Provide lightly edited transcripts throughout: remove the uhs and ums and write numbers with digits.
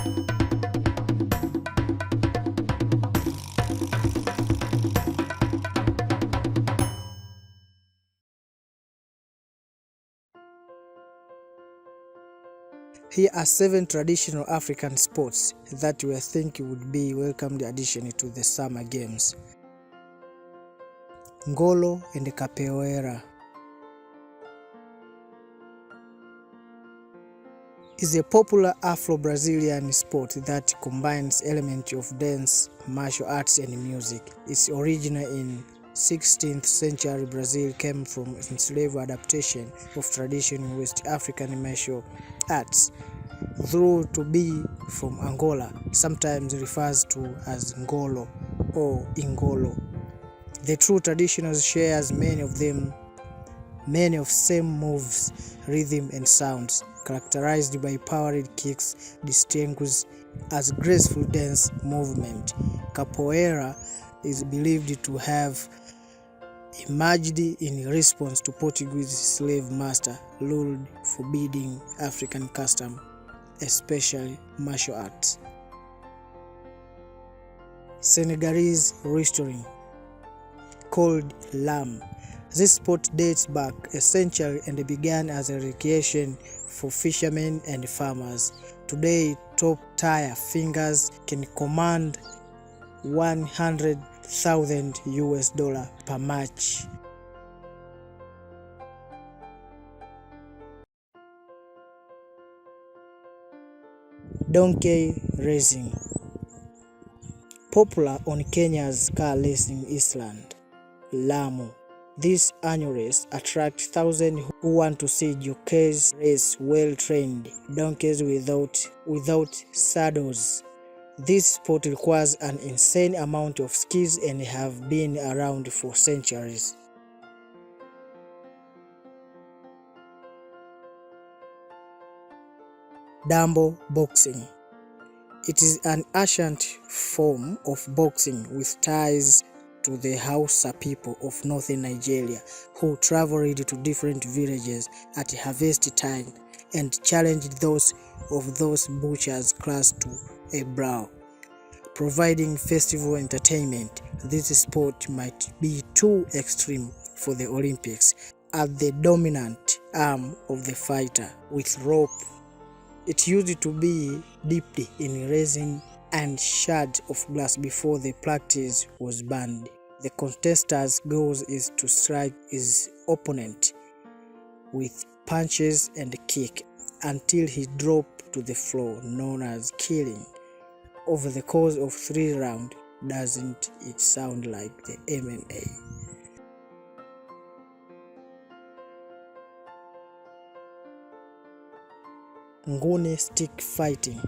Here are 7 traditional African sports that we think would be welcomed addition to the Summer Games. Ngolo and Capoeira is a popular Afro-Brazilian sport that combines elements of dance, martial arts and music. Its origin in 16th century Brazil came from enslaved adaptation of traditional West African martial arts. Though to be from Angola sometimes refers to as Ngolo or Ingolo. The true traditionals shares many of same moves, rhythm and sounds, characterized by powered kicks distinguished as graceful dance movement. Capoeira is believed to have emerged in response to Portuguese slave master ruled forbidding African custom, especially martial arts. Senegalese wrestling, called lamb. This sport dates back a century and began as a recreation for fishermen and farmers. Today, top-tier fighters can command $100,000 per match. Donkey racing, popular on Kenya's car racing island, Lamu. This annual race attracts thousands who want to see jockeys race well-trained donkeys without saddles. This sport requires an insane amount of skills and have been around for centuries. Dambo boxing. It is an ancient form of boxing with ties to the Hausa people of northern Nigeria, who traveled to different villages at harvest time and challenged those butchers' class to a brawl. Providing festival entertainment, this sport might be too extreme for the Olympics, as the dominant arm of the fighter with rope. It used to be dipped in resin and shards of glass before the practice was banned. The contestant goal is to strike his opponent with punches and kick until he drops to the floor, known as killing. Over the course of 3 rounds, doesn't it sound like the MMA? Nguni stick fighting.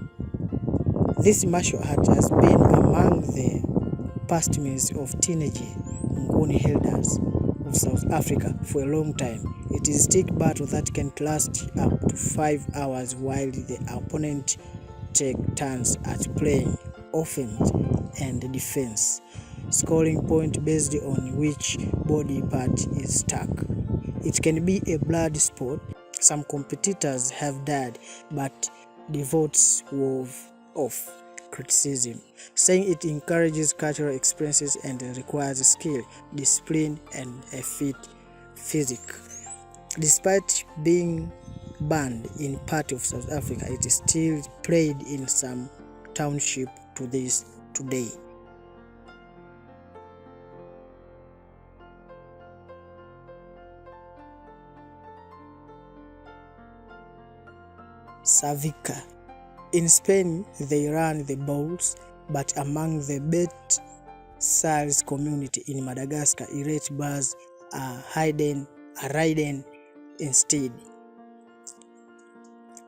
This martial art has been among the pastimes of teenage Nguni herders of South Africa for a long time. It is a stick battle that can last up to 5 hours while the opponent takes turns at playing offense and defense, scoring point based on which body part is stuck. It can be a blood sport. Some competitors have died, but devotes of criticism, saying it encourages cultural experiences and requires skill, discipline, and a fit physique. Despite being banned in part of South Africa, it is still played in some townships to this day. Savica. In Spain, they run the bulls, but among the Bet Sales community in Madagascar, irate bars are ridden instead.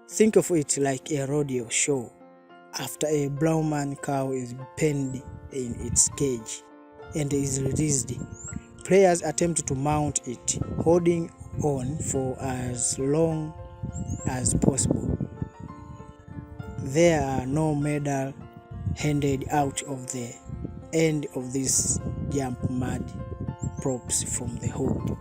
Think of it like a rodeo show. After a Brahman cow is penned in its cage and is released, players attempt to mount it, holding on for as long as possible. There are no medals handed out of the end of this jump mud props from the hood.